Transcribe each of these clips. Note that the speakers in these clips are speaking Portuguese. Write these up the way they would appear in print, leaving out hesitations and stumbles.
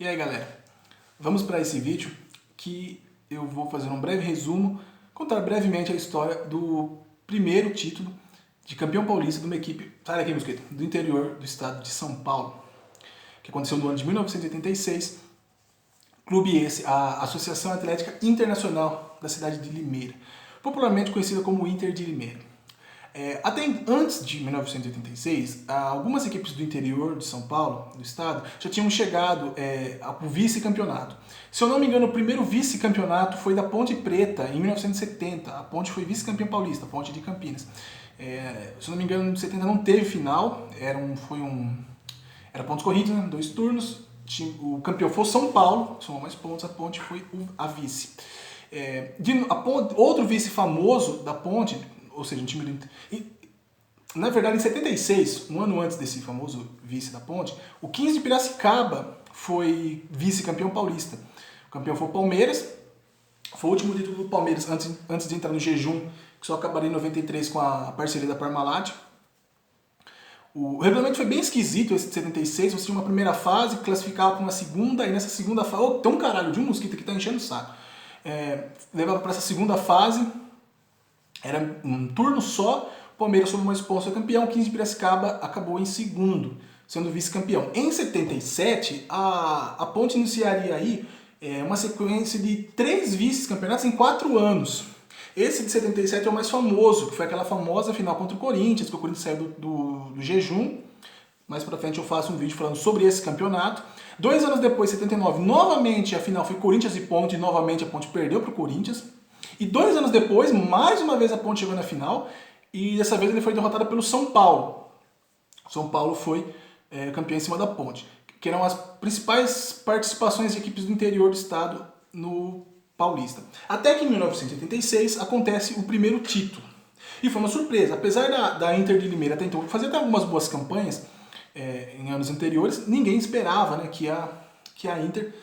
E aí galera, vamos para esse vídeo que eu vou fazer um breve resumo, contar brevemente a história do primeiro título de campeão paulista de uma equipe, sai daqui mosquito, do interior do estado de São Paulo, que aconteceu no ano de 1986, clube esse, a Associação Atlética Internacional da cidade de Limeira, popularmente conhecida como Inter de Limeira. Até antes de 1986, algumas equipes do interior de São Paulo, do estado, já tinham chegado ao vice-campeonato. Se eu não me engano, o primeiro vice-campeonato foi da Ponte Preta, em 1970. A Ponte foi vice-campeã paulista, a Ponte de Campinas. Se eu não me engano, em 70 não teve final, era pontos corridos, né? 2 turnos. O campeão foi o São Paulo, somou mais pontos, a Ponte foi a vice. Outro vice famoso da Ponte, ou seja, um time do... Na verdade, em 76, um ano antes desse famoso vice da Ponte, o 15 de Piracicaba foi vice-campeão paulista. O campeão foi o Palmeiras, foi o último título do Palmeiras antes de entrar no jejum, que só acabaria em 93 com a parceria da Parmalat. O regulamento foi bem esquisito esse de 76, você tinha uma primeira fase, classificava para uma segunda, e nessa segunda fase... Oh, tem um caralho de um mosquito que tá enchendo o saco. Levava para essa segunda fase, era um turno só, o Palmeiras sob uma expulsão campeão, o 15 de Piracicaba acabou em segundo, sendo vice-campeão. Em 77, a Ponte iniciaria aí uma sequência de 3 vice-campeonatos em 4 anos. Esse de 77 é o mais famoso, que foi aquela famosa final contra o Corinthians, que o Corinthians saiu do jejum. Mais pra frente eu faço um vídeo falando sobre esse campeonato. 2 anos depois, 79, novamente a final foi Corinthians e Ponte, e novamente a Ponte perdeu para o Corinthians. E 2 anos depois, mais uma vez a Ponte chegou na final, e dessa vez ele foi derrotado pelo São Paulo. O São Paulo foi campeão em cima da Ponte, que eram as principais participações de equipes do interior do estado no Paulista. Até que em 1986 acontece o primeiro título. E foi uma surpresa, apesar da Inter de Limeira até então fazer até algumas boas campanhas em anos anteriores, ninguém esperava, né, que a Inter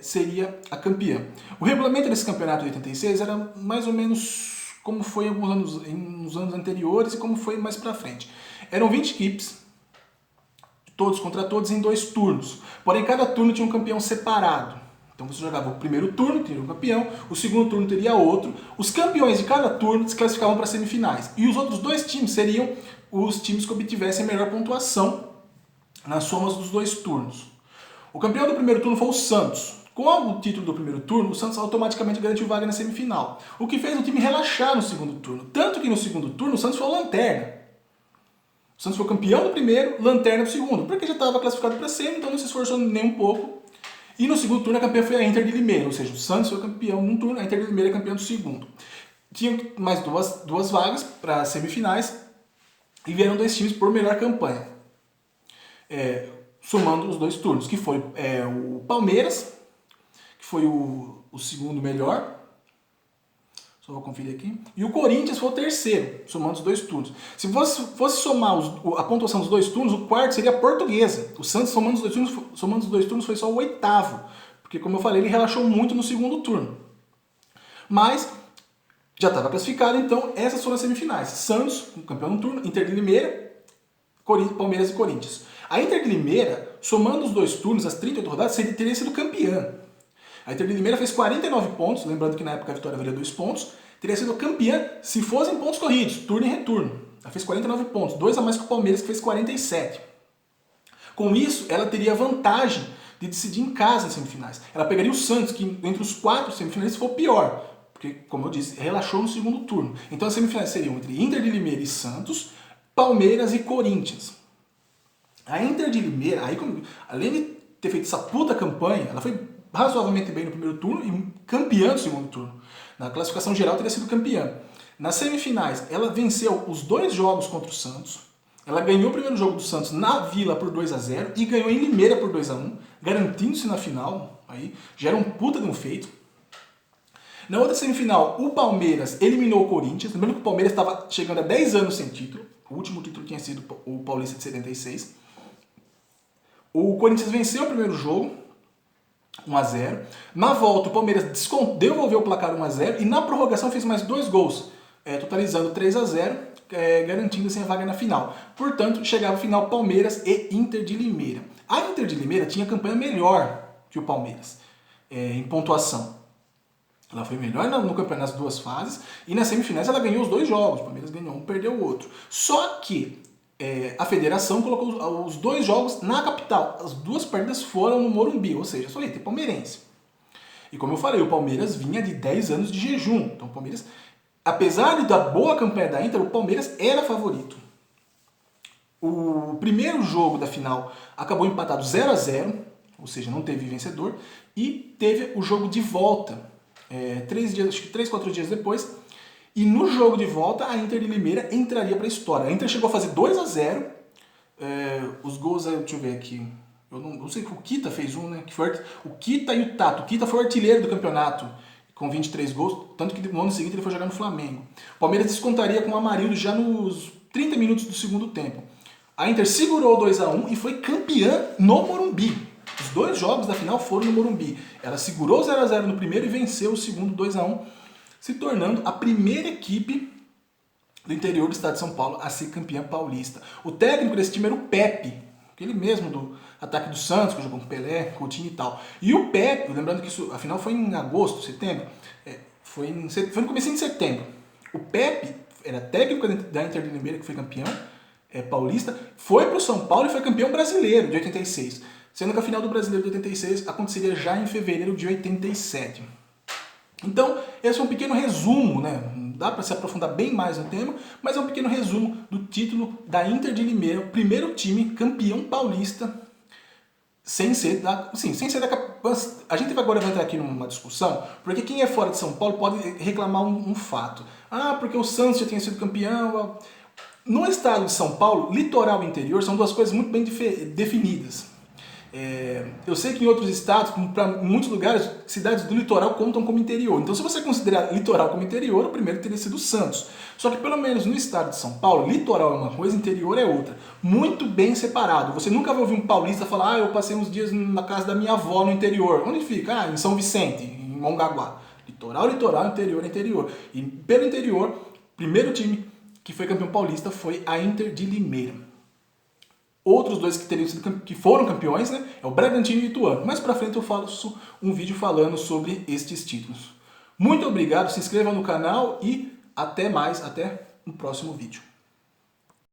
seria a campeã. O regulamento desse campeonato de 86 era mais ou menos como foi nos anos anteriores e como foi mais pra frente. Eram 20 equipes, todos contra todos, em 2 turnos. Porém, cada turno tinha um campeão separado. Então você jogava o primeiro turno, teria um campeão, o segundo turno teria outro. Os campeões de cada turno se classificavam para semifinais. E os outros 2 times seriam os times que obtivessem a melhor pontuação nas somas dos 2 turnos. O campeão do primeiro turno foi o Santos. Com o título do primeiro turno, o Santos automaticamente garantiu vaga na semifinal, o que fez o time relaxar no segundo turno. Tanto que no segundo turno o Santos foi o lanterna. O Santos foi campeão do primeiro, lanterna do segundo, porque já estava classificado para semi, então não se esforçou nem um pouco. E no segundo turno a campeã foi a Inter de Limeira, ou seja, o Santos foi campeão num turno, a Inter de Limeira é campeão do segundo. Tinha mais duas vagas para semifinais e vieram 2 times por melhor campanha. Somando os 2 turnos, que foi o Palmeiras, que foi o segundo melhor, só vou conferir aqui, e o Corinthians foi o terceiro, somando os 2 turnos. Se fosse somar a pontuação dos 2 turnos, o quarto seria a Portuguesa. O Santos, somando os 2 turnos, foi só o 8º, porque, como eu falei, ele relaxou muito no segundo turno. Mas já estava classificado, então essas foram as semifinais. Santos, campeão no turno, Inter de Limeira, Palmeiras e Corinthians. A Inter de Limeira, somando os 2 turnos, as 38 rodadas, teria sido campeã. A Inter de Limeira fez 49 pontos, lembrando que na época a vitória valia 2 pontos, teria sido campeã se fossem pontos corridos, turno e retorno. Ela fez 49 pontos, 2 a mais que o Palmeiras, que fez 47. Com isso, ela teria vantagem de decidir em casa nas semifinais. Ela pegaria o Santos, que entre os 4 semifinalistas foi o pior, porque, como eu disse, relaxou no segundo turno. Então as semifinais seriam entre Inter de Limeira e Santos, Palmeiras e Corinthians. A Inter de Limeira, além de ter feito essa puta campanha, ela foi razoavelmente bem no primeiro turno e campeã no segundo turno. Na classificação geral teria sido campeã. Nas semifinais, ela venceu os 2 jogos contra o Santos. Ela ganhou o primeiro jogo do Santos na Vila por 2-0 e ganhou em Limeira por 2-1, garantindo-se na final. Aí já era um puta de um feito. Na outra semifinal, o Palmeiras eliminou o Corinthians. Lembrando que o Palmeiras estava chegando a 10 anos sem título. O último título tinha sido o Paulista de 76. O Corinthians venceu o primeiro jogo, 1-0. Na volta, o Palmeiras devolveu o placar 1-0 e na prorrogação fez mais 2 gols, totalizando 3-0, garantindo-se a vaga na final. Portanto, chegava a final Palmeiras e Inter de Limeira. A Inter de Limeira tinha campanha melhor que o Palmeiras em pontuação. Ela foi melhor no campeonato nas duas fases e nas semifinais ela ganhou os 2 jogos. O Palmeiras ganhou um, perdeu o outro. Só que a federação colocou os 2 jogos na capital. As 2 partidas foram no Morumbi, ou seja, só ia ter palmeirense. E como eu falei, o Palmeiras vinha de 10 anos de jejum. Então o Palmeiras, apesar da boa campanha da Inter, o Palmeiras era favorito. O primeiro jogo da final acabou empatado 0-0, ou seja, não teve vencedor, e teve o jogo de volta, 3, 4 dias depois, e no jogo de volta a Inter de Limeira entraria para a história. A Inter chegou a fazer 2-0, os gols, deixa eu ver aqui, eu não sei que o Kita fez um, né? Que foi o Kita e o Tato. O Kita foi o artilheiro do campeonato, com 23 gols, tanto que no ano seguinte ele foi jogar no Flamengo. O Palmeiras descontaria com o Amarildo já nos 30 minutos do segundo tempo. A Inter segurou 2-1 e foi campeã no Morumbi. Os 2 jogos da final foram no Morumbi. Ela segurou 0-0 no primeiro e venceu o segundo 2-1, se tornando a primeira equipe do interior do estado de São Paulo a ser campeã paulista. O técnico desse time era o Pepe, aquele mesmo do ataque do Santos, que jogou com Pelé, Coutinho e tal. E o Pepe, lembrando que isso, a final foi em agosto, setembro, foi no comecinho de setembro. O Pepe era técnico da Inter de Limeira, que foi campeão paulista, foi para o São Paulo e foi campeão brasileiro de 86. Sendo que a final do Brasileiro de 86 aconteceria já em fevereiro de 87. Então, esse é um pequeno resumo, né? Não dá para se aprofundar bem mais no tema, mas é um pequeno resumo do título da Inter de Limeira, o primeiro time campeão paulista, sem ser da... A gente agora vai entrar aqui numa discussão, porque quem é fora de São Paulo pode reclamar um fato. Ah, porque o Santos já tinha sido campeão. No estado de São Paulo, litoral e interior são 2 coisas muito bem definidas. Eu sei que em outros estados, em muitos lugares, cidades do litoral contam como interior. Então, se você considerar litoral como interior, o primeiro teria sido Santos. Só que, pelo menos no estado de São Paulo, litoral é uma coisa, interior é outra. Muito bem separado. Você nunca vai ouvir um paulista falar: eu passei uns dias na casa da minha avó no interior. Onde fica? Em São Vicente, em Mongaguá. Litoral, litoral, interior, interior. E pelo interior, o primeiro time que foi campeão paulista foi a Inter de Limeira. Outros 2 que foram campeões, né, é o Bragantino e o Ituano. Mais pra frente eu faço um vídeo falando sobre estes títulos. Muito obrigado, se inscreva no canal e até mais, até o próximo vídeo.